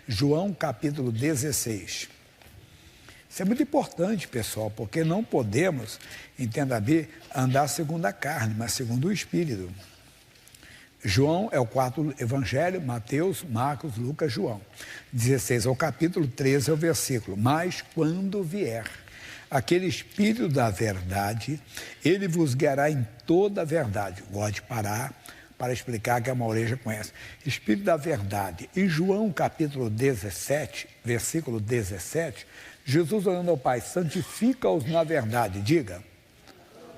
João capítulo 16. Isso é muito importante, pessoal, porque não podemos, entenda bem, andar segundo a carne, mas segundo o Espírito. João é o quarto evangelho, Mateus, Marcos, Lucas, João. 16 é o capítulo, 13 é o versículo. Mas quando vier aquele Espírito da verdade, ele vos guiará em toda a verdade. Gosto de parar para explicar que a maioria já conhece. Espírito da verdade. Em João capítulo 17, versículo 17, Jesus orando ao Pai, santifica-os na verdade. Diga,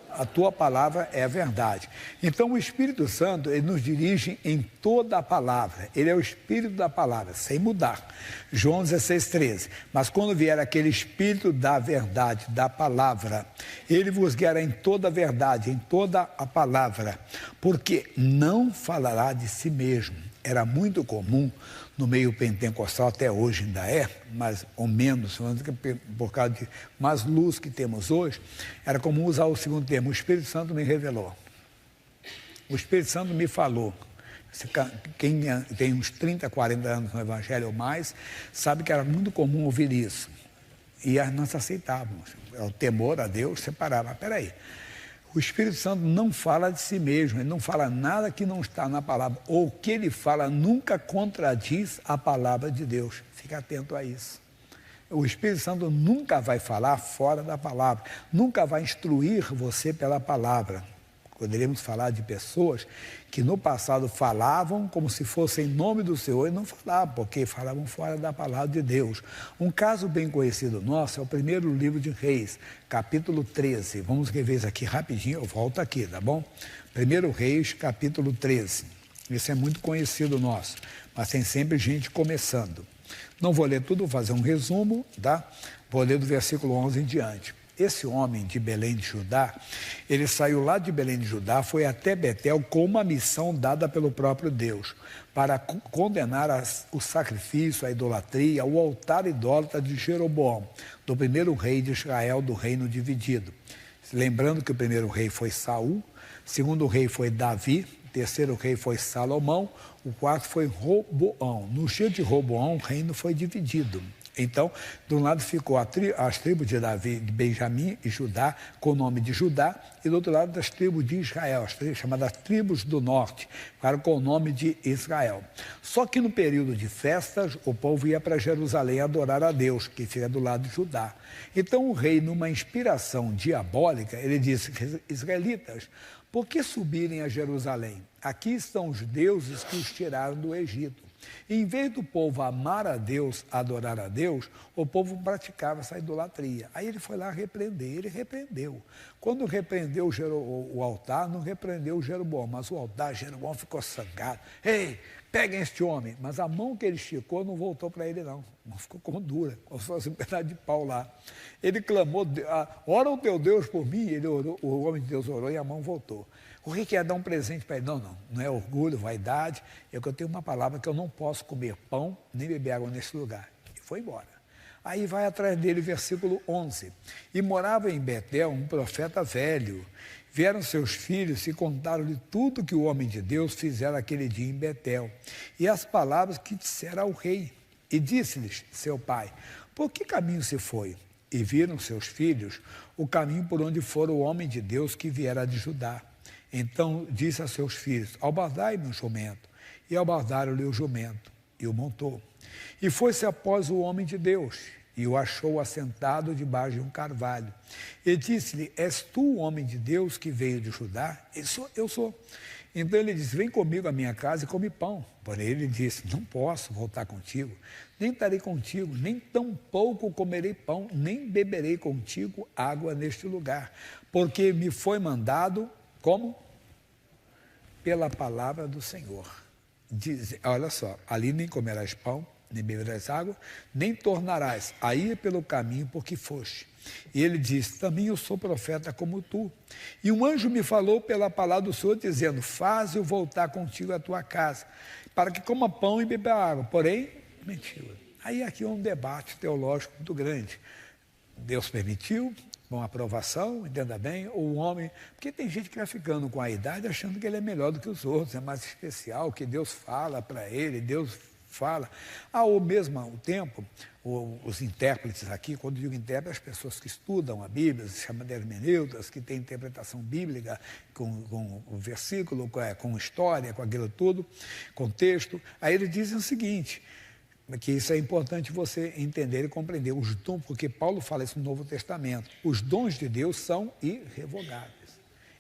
a tua palavra é a verdade. Então o Espírito Santo, ele nos dirige em toda a palavra. Ele é o Espírito da palavra, sem mudar. João 16, 13. Mas quando vier aquele Espírito da verdade, da palavra, ele vos guiará em toda a verdade, em toda a palavra, porque não falará de si mesmo. Era muito comum no meio pentecostal, até hoje ainda é, mas ou menos, por causa de mais luz que temos hoje, era comum usar o segundo termo, o Espírito Santo me revelou. O Espírito Santo me falou. Quem tem uns 30, 40 anos no Evangelho ou mais, sabe que era muito comum ouvir isso. E nós aceitávamos. O temor a Deus separava. Mas peraí, o Espírito Santo não fala de si mesmo, ele não fala nada que não está na palavra. Ou o que ele fala nunca contradiz a palavra de Deus. Fique atento a isso. O Espírito Santo nunca vai falar fora da palavra, nunca vai instruir você pela palavra. Poderíamos falar de pessoas que no passado falavam como se fosse em nome do Senhor e não falavam, porque falavam fora da palavra de Deus. Um caso bem conhecido nosso é o primeiro livro de Reis, capítulo 13. Vamos rever isso aqui rapidinho, eu volto aqui, tá bom? Primeiro Reis, capítulo 13. Esse é muito conhecido nosso, mas tem sempre gente começando. Não vou ler tudo, vou fazer um resumo, tá? Vou ler do versículo 11 em diante. Esse homem de Belém de Judá, ele saiu lá de Belém de Judá, foi até Betel com uma missão dada pelo próprio Deus, para condenar o sacrifício, a idolatria, o altar idólatra de Jeroboão, do primeiro rei de Israel, do reino dividido. Lembrando que o primeiro rei foi Saul, o segundo rei foi Davi, o terceiro rei foi Salomão, o quarto foi Roboão. No dia de Roboão, o reino foi dividido. Então, de um lado ficou as tribos de Davi, de Benjamim e Judá, com o nome de Judá, e do outro lado das tribos de Israel, as chamadas tribos do norte, ficaram com o nome de Israel. Só que no período de festas, o povo ia para Jerusalém adorar a Deus, que fica do lado de Judá. Então o rei, numa inspiração diabólica, ele disse, israelitas, por que subirem a Jerusalém? Aqui estão os deuses que os tiraram do Egito. Em vez do povo amar a Deus, adorar a Deus, o povo praticava essa idolatria. Aí ele foi lá repreender, ele repreendeu. Quando repreendeu o altar, não repreendeu o Jeroboão, mas o altar, Jeroboão ficou sangado. Ei, peguem este homem. Mas a mão que ele esticou não voltou para ele não, não ficou com dura, como se fosse um pedaço de pau lá. Ele clamou, ora o teu Deus por mim, ele orou, o homem de Deus orou e a mão voltou. O rei quer dar um presente para ele. Não é orgulho, vaidade. É que eu tenho uma palavra que eu não posso comer pão nem beber água nesse lugar. E foi embora. Aí vai atrás dele, versículo 11. E morava em Betel um profeta velho. Vieram seus filhos e contaram-lhe tudo que o homem de Deus fizera aquele dia em Betel. E as palavras que dissera ao rei. E disse-lhes, seu pai, por que caminho se foi? E viram seus filhos o caminho por onde fora o homem de Deus que viera de Judá. Então disse a seus filhos, albardai-me um jumento. E albardaram-lhe o jumento, e o montou. E foi-se após o homem de Deus, e o achou assentado debaixo de um carvalho. E disse-lhe, és tu o homem de Deus que veio de Judá? Eu sou. Então ele disse, vem comigo à minha casa e come pão. Porém ele disse, não posso voltar contigo, nem estarei contigo, nem tampouco comerei pão, nem beberei contigo água neste lugar, porque me foi mandado... Como? Pela palavra do Senhor. Diz, olha só, ali nem comerás pão, nem beberás água, nem tornarás a ir pelo caminho por que foste. E ele disse, também eu sou profeta como tu. E um anjo me falou pela palavra do Senhor, dizendo, faze-o voltar contigo à tua casa, para que coma pão e beba água. Porém, mentiu. Aí aqui é um debate teológico muito grande. Deus permitiu, com aprovação, entenda bem, ou um homem... Porque tem gente que vai ficando com a idade achando que ele é melhor do que os outros, é mais especial, que Deus fala para ele, Deus fala. Ao mesmo tempo, os intérpretes aqui, quando digo intérprete, as pessoas que estudam a Bíblia, se chama de hermeneutas, que tem interpretação bíblica com o versículo, com história, com aquilo tudo, contexto, aí eles dizem o seguinte, que isso é importante você entender e compreender, os dons, porque Paulo fala isso no Novo Testamento, os dons de Deus são irrevogáveis.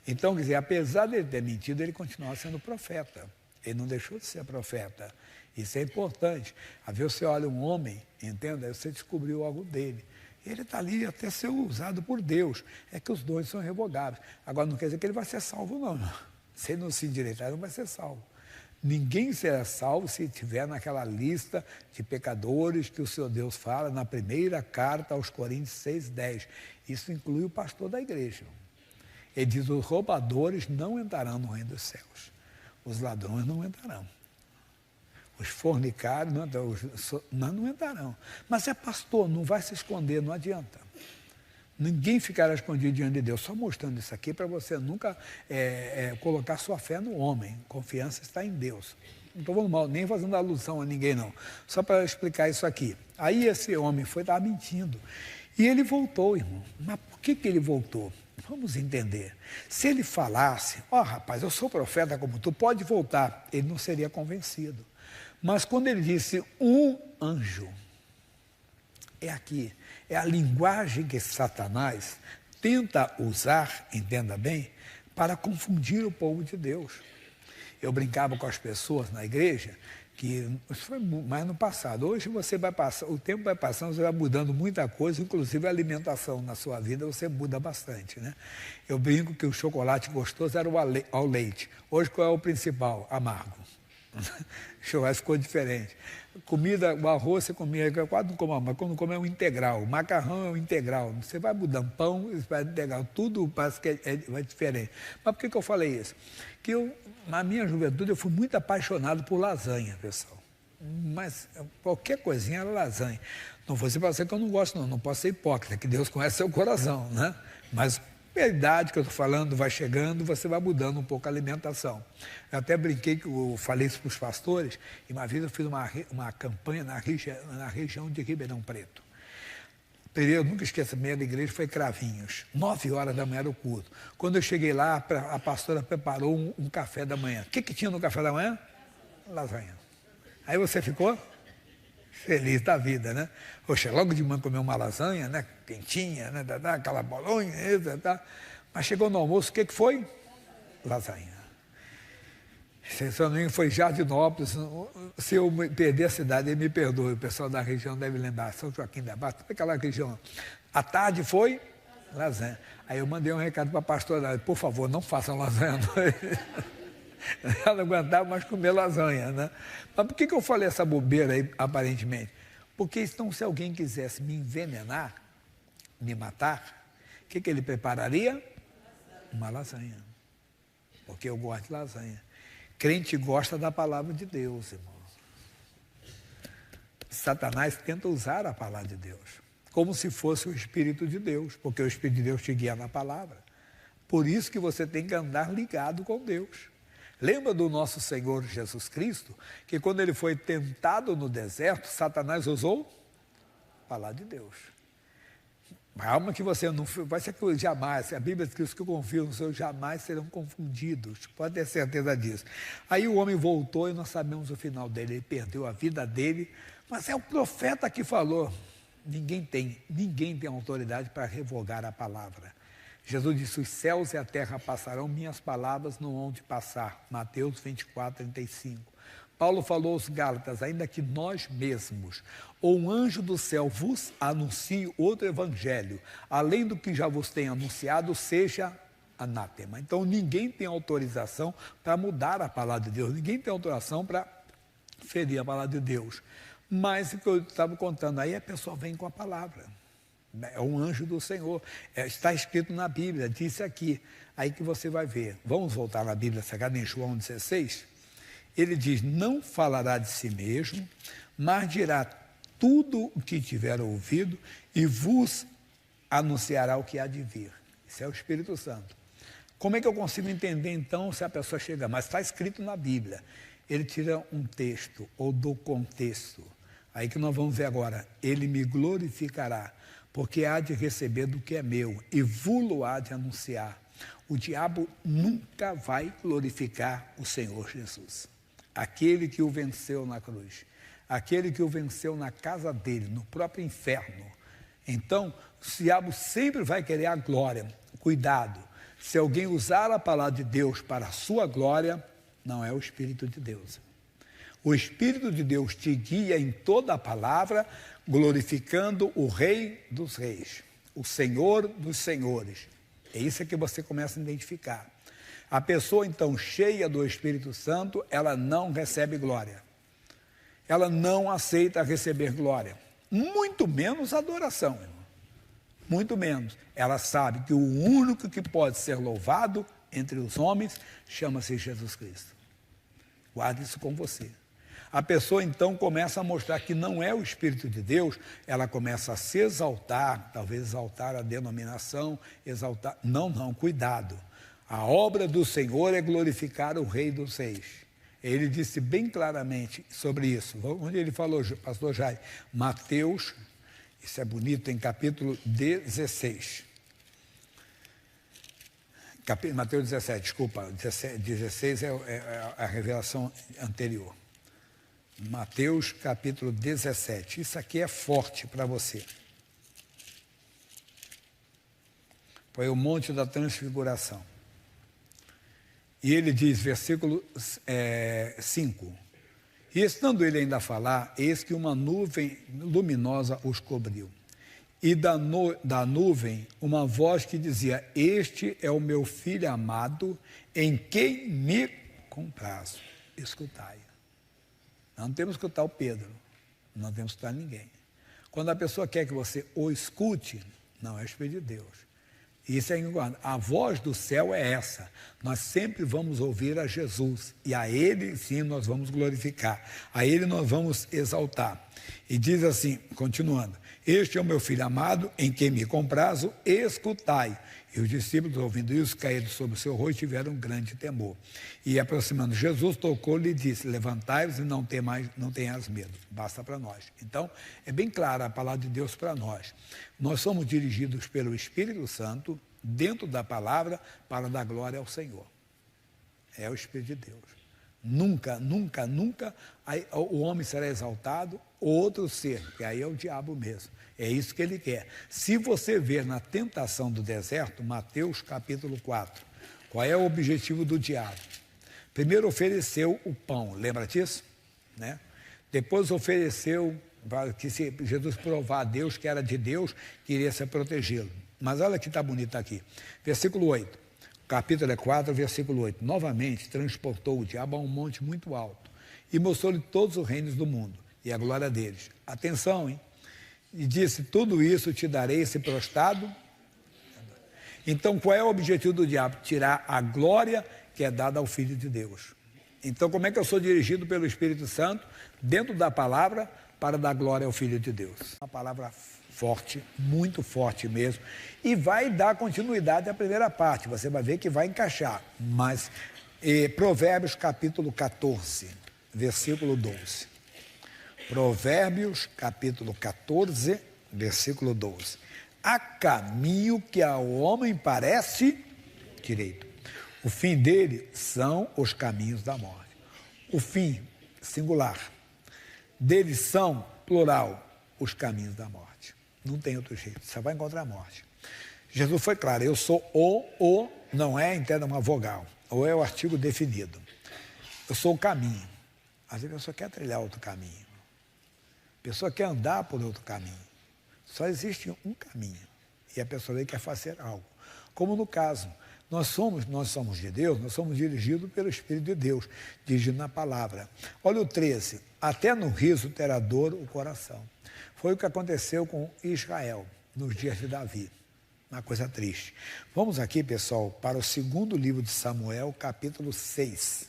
Então, quer dizer, apesar de ele ter mentido, ele continua sendo profeta. Ele não deixou de ser profeta. Isso é importante. Às vezes você olha um homem, entenda, você descobriu algo dele. Ele está ali até ser usado por Deus. É que os dons são irrevogáveis. Agora, não quer dizer que ele vai ser salvo, não. Se ele não se endireitar, não vai ser salvo. Ninguém será salvo se estiver naquela lista de pecadores que o Senhor Deus fala na primeira carta aos Coríntios 6:10. Isso inclui o pastor da igreja. Ele diz, os roubadores não entrarão no reino dos céus. Os ladrões não entrarão. Os fornicários não entrarão. Mas é pastor, não vai se esconder, não adianta. Ninguém ficará escondido diante de Deus. Só mostrando isso aqui para você nunca colocar sua fé no homem. Confiança está em Deus. Não estou falando mal, nem fazendo alusão a ninguém, não. Só para explicar isso aqui. Aí esse homem estava mentindo. E ele voltou, irmão. Mas por que ele voltou? Vamos entender. Se ele falasse, rapaz, eu sou profeta como tu, pode voltar, ele não seria convencido. Mas quando ele disse um anjo, é aqui, é a linguagem que Satanás tenta usar, entenda bem, para confundir o povo de Deus. Eu brincava com as pessoas na igreja, que isso foi mais no passado. Hoje você vai passar, o tempo vai passando, você vai mudando muita coisa, inclusive a alimentação na sua vida, você muda bastante, né? Eu brinco que o chocolate gostoso era ao leite. Hoje qual é o principal? Amargo. O chocolate ficou diferente. Comida, o arroz você comia, quase não come, mas quando come é um integral. O macarrão é um integral. Você vai mudando pão, vai integral, tudo parece que é diferente. Mas por que eu falei isso? Que na minha juventude, eu fui muito apaixonado por lasanha, pessoal. Mas qualquer coisinha era lasanha. Não vou dizer para você que eu não gosto, não posso ser hipócrita, que Deus conhece seu coração, né? Mas a idade que eu estou falando vai chegando, você vai mudando um pouco a alimentação. Eu até brinquei, que eu falei isso para os pastores, e uma vez eu fiz uma campanha na região de Ribeirão Preto. Eu nunca esqueço, a primeira igreja foi Cravinhos, 9 horas da manhã era o culto. Quando eu cheguei lá, a pastora preparou um café da manhã. O que tinha no café da manhã? Lasanha. Aí você ficou feliz da vida, né? Poxa, logo de manhã comeu uma lasanha, né? Quentinha, né? Aquela bolonha, mas chegou no almoço, o que foi? Lasanha. Se eu não me engano, foi Jardinópolis. Se eu perder a cidade, ele me perdoe. O pessoal da região deve lembrar. São Joaquim da Barra, toda aquela região. À tarde foi lasanha. Aí eu mandei um recado para a pastora, por favor, não façam lasanha. Ela não aguentava mais comer lasanha, né? Mas por que eu falei essa bobeira aí, aparentemente? Porque então, se alguém quisesse me envenenar, me matar, o que ele prepararia? Uma lasanha. Porque eu gosto de lasanha. Crente gosta da palavra de Deus, irmãos. Satanás tenta usar a palavra de Deus, como se fosse o Espírito de Deus, porque o Espírito de Deus te guia na palavra. Por isso que você tem que andar ligado com Deus. Lembra do nosso Senhor Jesus Cristo, que quando ele foi tentado no deserto, Satanás usou a palavra de Deus. Calma que você não vai ser que jamais, a Bíblia diz que os que confiam no Senhor jamais serão confundidos, pode ter certeza disso. Aí o homem voltou e nós sabemos o final dele, ele perdeu a vida dele, mas é o profeta que falou. Ninguém tem autoridade para revogar a palavra. Jesus disse, os céus e a terra passarão, minhas palavras não hão de passar. Mateus 24:35. Paulo falou aos Gálatas, ainda que nós mesmos, ou um anjo do céu vos anuncie outro evangelho, além do que já vos tem anunciado, seja anátema. Então ninguém tem autorização para mudar a palavra de Deus, ninguém tem autorização para ferir a palavra de Deus. Mas o que eu estava contando aí, a pessoa vem com a palavra. É um anjo do Senhor. Está escrito na Bíblia, disse aqui. Aí que você vai ver. Vamos voltar na Bíblia Sagrada, em João 16. Ele diz, não falará de si mesmo, mas dirá tudo o que tiver ouvido e vos anunciará o que há de vir. Isso é o Espírito Santo. Como é que eu consigo entender, então, se a pessoa chega? Mas está escrito na Bíblia. ele tira um texto, ou do contexto. Aí que nós vamos ver agora. Ele me glorificará, porque há de receber do que é meu, e vulo há de anunciar. O diabo nunca vai glorificar o Senhor Jesus. Aquele que o venceu na cruz, aquele que o venceu na casa dele, no próprio inferno. Então, o diabo sempre vai querer a glória. Cuidado, se alguém usar a palavra de Deus para a sua glória, não é o Espírito de Deus. O Espírito de Deus te guia em toda a palavra, glorificando o Rei dos Reis, o Senhor dos Senhores. É isso que você começa a identificar. A pessoa, então, cheia do Espírito Santo, ela não recebe glória. Ela não aceita receber glória. Muito menos adoração, irmão. Muito menos. Ela sabe que o único que pode ser louvado entre os homens chama-se Jesus Cristo. Guarde isso com você. A pessoa, então, começa a mostrar que não é o Espírito de Deus, ela começa a se exaltar, talvez exaltar a denominação, exaltar... Não, cuidado. A obra do Senhor é glorificar o Rei dos Reis. Ele disse bem claramente sobre isso. Onde ele falou, pastor Jair? Mateus, isso é bonito, em capítulo 16. Mateus 17, desculpa, 16 é a revelação anterior. Mateus capítulo 17. Isso aqui é forte para você. Foi o Monte da Transfiguração. E ele diz, versículo 5. E estando ele ainda a falar, eis que uma nuvem luminosa os cobriu. E da nuvem uma voz que dizia, este é o meu filho amado, em quem me comprazo. Escutai. Não temos que escutar o Pedro, não temos que escutar ninguém. Quando a pessoa quer que você o escute, não é o Espírito de Deus. Isso é igual. A voz do céu é essa. Nós sempre vamos ouvir a Jesus. E a Ele, sim, nós vamos glorificar. A Ele nós vamos exaltar. E diz assim, continuando. Este é o meu filho amado, em quem me comprazo, escutai. E os discípulos, ouvindo isso, caíram sobre o seu rosto e tiveram um grande temor. E aproximando Jesus, tocou-lhe e disse, levantai-vos e não tenhas medo. Basta para nós. Então, é bem clara a palavra de Deus para nós. Nós somos dirigidos pelo Espírito Santo, dentro da palavra, para dar glória ao Senhor. É o Espírito de Deus. Nunca, nunca, nunca o homem será exaltado, outro ser, que aí é o diabo mesmo. É isso que ele quer. Se você ver na tentação do deserto, Mateus capítulo 4, qual é o objetivo do diabo? Primeiro ofereceu o pão, lembra disso? Né? Depois ofereceu, que se Jesus provar a Deus que era de Deus, queria se protegê-lo. Mas olha que está bonito aqui. Versículo 8. Capítulo 4, versículo 8. Novamente transportou o diabo a um monte muito alto e mostrou-lhe todos os reinos do mundo e a glória deles. Atenção, hein? E disse, tudo isso te darei se prostrado. Então, qual é o objetivo do diabo? Tirar a glória que é dada ao Filho de Deus. Então, como é que eu sou dirigido pelo Espírito Santo, dentro da palavra, para dar glória ao Filho de Deus? Uma palavra forte, muito forte mesmo, e vai dar continuidade à primeira parte, você vai ver que vai encaixar, mas Provérbios capítulo 14, versículo 12. Provérbios capítulo 14, versículo 12. Há caminho que ao homem parece direito, o fim dele são os caminhos da morte. O fim, singular, deles são, plural, os caminhos da morte. Não tem outro jeito, você vai encontrar a morte. Jesus foi claro, eu sou o, não é, entenda, uma vogal, ou é o artigo definido. Eu sou o caminho. Às vezes a pessoa quer trilhar outro caminho. A pessoa quer andar por outro caminho. Só existe um caminho. E a pessoa quer fazer algo. Como no caso, nós somos de Deus, nós somos dirigidos pelo Espírito de Deus, dirigido na palavra. Olha o 13, até no riso terá dor o coração. Foi o que aconteceu com Israel nos dias de Davi. Uma coisa triste. Vamos aqui, pessoal, para o segundo livro de Samuel, capítulo 6.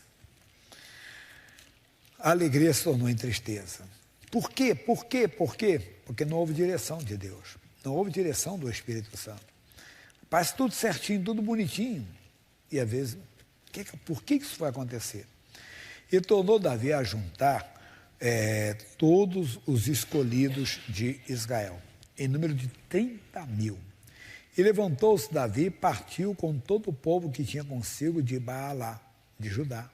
A alegria se tornou em tristeza. Por quê? Por quê? Por quê? Porque não houve direção de Deus. Não houve direção do Espírito Santo. Parece tudo certinho, tudo bonitinho. E às vezes, por que isso vai acontecer? E tornou Davi a juntar todos os escolhidos de Israel, em número de 30.000. E levantou-se Davi e partiu com todo o povo que tinha consigo de Baalá, de Judá,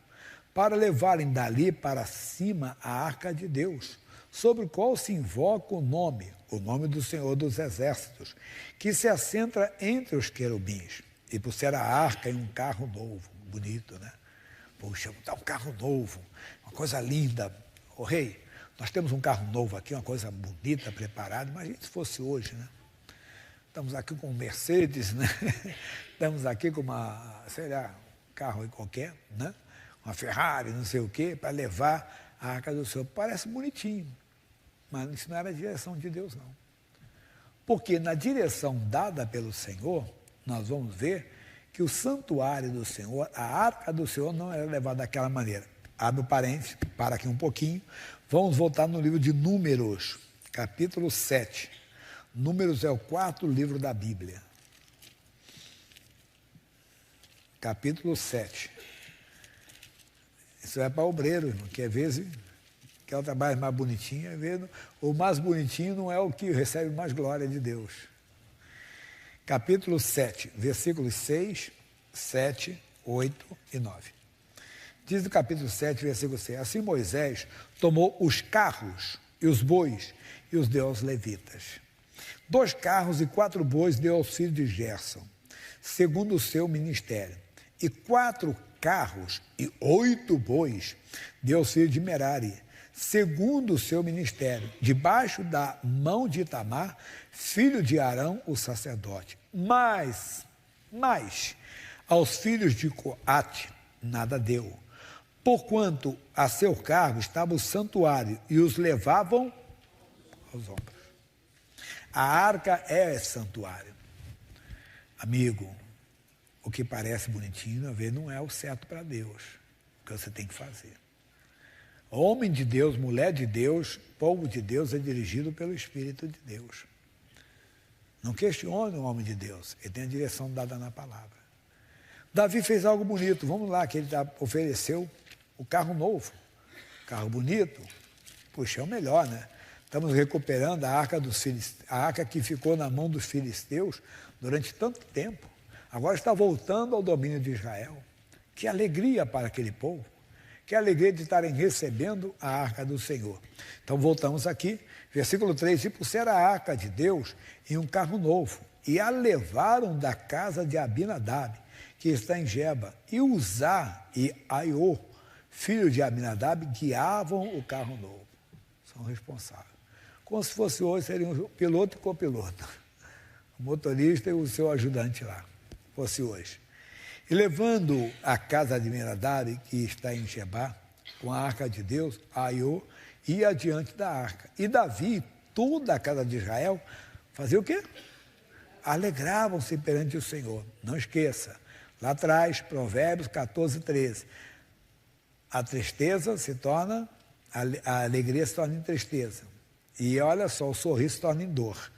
para levarem dali para cima a arca de Deus, sobre o qual se invoca o nome do Senhor dos Exércitos, que se assenta entre os querubins. E puseram a arca em um carro novo, bonito, né? Puxa, tá um carro novo, uma coisa linda. Ô rei, nós temos um carro novo aqui, uma coisa bonita, preparada. Imagina se fosse hoje, né? Estamos aqui com um Mercedes, né? Estamos aqui com uma, sei lá, um carro qualquer, né? Uma Ferrari, não sei o quê, para levar a arca do Senhor. Parece bonitinho, mas isso não era a direção de Deus, não. Porque na direção dada pelo Senhor, nós vamos ver que o santuário do Senhor, a arca do Senhor não era levada daquela maneira. Abre o parênteses, para aqui um pouquinho. Vamos voltar no livro de Números, capítulo 7. Números é o 4º livro da Bíblia. Capítulo 7. Isso é para obreiro, que às vezes quer o trabalho mais bonitinho, às vezes o mais bonitinho não é o que recebe mais glória de Deus. Capítulo 7, versículos 6, 7, 8 e 9. Diz no capítulo 7, versículo 6, assim Moisés tomou os carros e os bois e os deu aos levitas. 2 carros e 4 bois deu aos filhos de Gerson, segundo o seu ministério. E 4 carros e 8 bois deu aos filhos de Merari, segundo o seu ministério, debaixo da mão de Itamar, filho de Arão, o sacerdote. Mas aos filhos de Coate nada deu, porquanto a seu cargo estava o santuário e os levavam aos ombros. A arca é santuário. Amigo, o que parece bonitinho, às vezes não é o certo para Deus, o que você tem que fazer. Homem de Deus, mulher de Deus, povo de Deus é dirigido pelo Espírito de Deus. Não questione o homem de Deus, ele tem a direção dada na palavra. Davi fez algo bonito, vamos lá, que ele ofereceu o carro novo, carro bonito, puxa, é o melhor, né? Estamos recuperando a arca a arca que ficou na mão dos filisteus durante tanto tempo. Agora está voltando ao domínio de Israel. Que alegria para aquele povo. Que alegria de estarem recebendo a arca do Senhor. Então voltamos aqui, versículo 3. E puseram a arca de Deus em um carro novo e a levaram da casa de Abinadab, que está em Geba. E Uzá e Aiô, filho de Abinadab, guiavam o carro novo. São responsáveis. Como se fosse hoje, seriam o piloto e copiloto. O motorista e o seu ajudante lá, fosse hoje. E levando a casa de Abinadab, que está em Geba, com a arca de Deus, Aiô ia adiante da arca. E Davi, toda a casa de Israel, fazia o quê? Alegravam-se perante o Senhor. Não esqueça, lá atrás, Provérbios 14, 13. A tristeza se torna, a alegria se torna em tristeza. E olha só, o sorriso se torna em dor.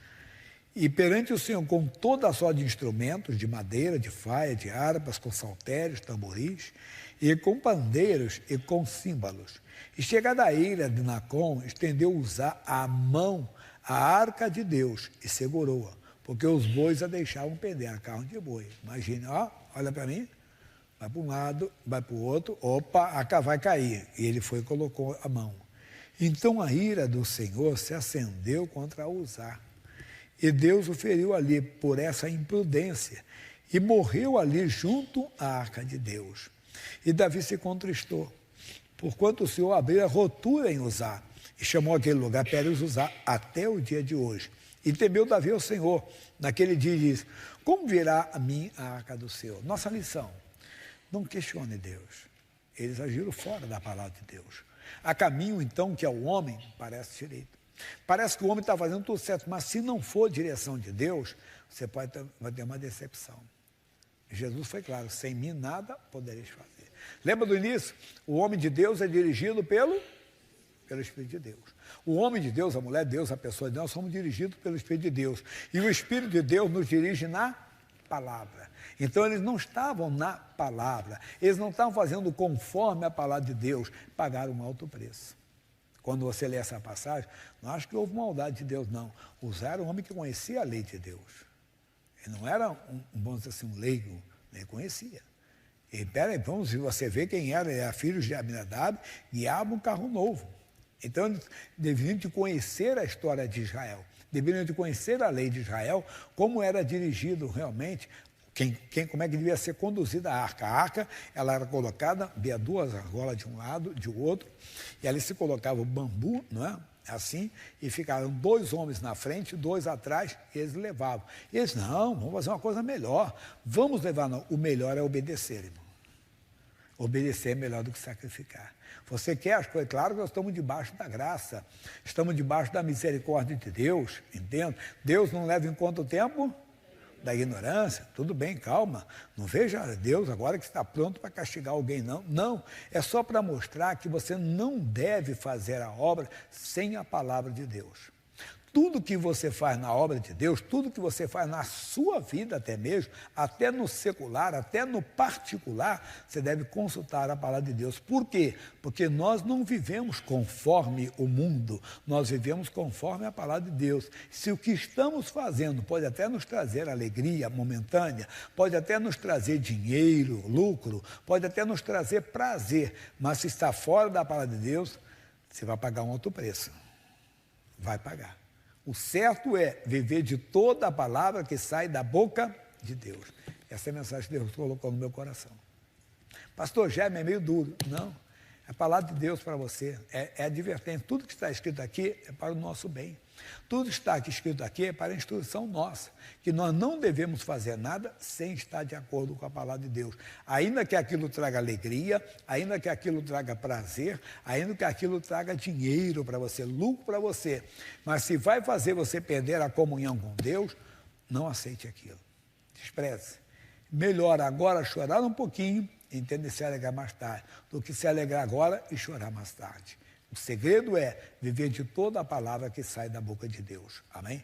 E perante o Senhor, com toda a sorte de instrumentos, de madeira, de faia, de harpas, com saltérios, tamboris, e com pandeiros e com símbolos. E chegada a ira de Nacon, estendeu Uzá a mão à arca de Deus e segurou-a, porque os bois a deixavam perder, a carro de boi. Imagina, ó, olha para mim, vai para um lado, vai para o outro, opa, a arca vai cair. E ele foi e colocou a mão. Então a ira do Senhor se acendeu contra Uzá. E Deus o feriu ali por essa imprudência e morreu ali junto à arca de Deus. E Davi se contristou, porquanto o Senhor abriu a rotura em Uzá e chamou aquele lugar Pérez Uzá até o dia de hoje. E temeu Davi ao Senhor. Naquele dia diz, como virá a mim a arca do Senhor? Nossa lição, não questione Deus. Eles agiram fora da palavra de Deus. Há caminho, então, que ao homem parece direito. Parece que o homem está fazendo tudo certo, mas se não for direção de Deus, você vai ter uma decepção. Jesus foi claro, sem mim nada podereis fazer. Lembra do início? O homem de Deus é dirigido pelo Espírito de Deus. O homem de Deus, a mulher de Deus, a pessoa de Deus, nós somos dirigidos pelo Espírito de Deus. E o Espírito de Deus nos dirige na palavra. Então eles não estavam na palavra, eles não estavam fazendo conforme a palavra de Deus, pagaram um alto preço. Quando você lê essa passagem, não acho que houve maldade de Deus, não. Usaram um homem que conhecia a lei de Deus. Ele não era vamos dizer assim, um leigo, ele conhecia. E peraí, vamos, se você vê quem era filho de Aminadab, guiava um carro novo. Então, eles deveriam de conhecer a história de Israel, deveriam de conhecer a lei de Israel, como era dirigido realmente, como é que devia ser conduzida a arca. A arca, ela era colocada, havia duas argolas de um lado, de outro, e ali se colocava o bambu, não é? Assim, e ficaram 2 homens na frente, 2 atrás, e eles levavam. E eles, não, vamos fazer uma coisa melhor, vamos levar, não. O melhor é obedecer, irmão. Obedecer é melhor do que sacrificar. Você quer as coisas? Claro que nós estamos debaixo da graça, estamos debaixo da misericórdia de Deus, entende? Deus não leva em conta o tempo da ignorância, tudo bem, calma, não veja Deus agora que está pronto para castigar alguém, não. Não, é só para mostrar que você não deve fazer a obra sem a palavra de Deus. Tudo que você faz na obra de Deus, tudo que você faz na sua vida até mesmo, até no secular, até no particular, você deve consultar a palavra de Deus. Por quê? Porque nós não vivemos conforme o mundo, nós vivemos conforme a palavra de Deus. Se o que estamos fazendo pode até nos trazer alegria momentânea, pode até nos trazer dinheiro, lucro, pode até nos trazer prazer, mas se está fora da palavra de Deus, você vai pagar um alto preço. Vai pagar. O certo é viver de toda a palavra que sai da boca de Deus. Essa é a mensagem que Deus colocou no meu coração. Pastor Germe, é meio duro. Não, é a palavra de Deus para você. É advertente. Tudo que está escrito aqui é para o nosso bem. Tudo que está escrito aqui é para a instrução nossa, que nós não devemos fazer nada sem estar de acordo com a palavra de Deus. Ainda que aquilo traga alegria, ainda que aquilo traga prazer, ainda que aquilo traga dinheiro para você, lucro para você. Mas se vai fazer você perder a comunhão com Deus, não aceite aquilo. Despreze. Melhor agora chorar um pouquinho, entende, se alegrar mais tarde, do que se alegrar agora e chorar mais tarde. O segredo é viver de toda a palavra que sai da boca de Deus. Amém?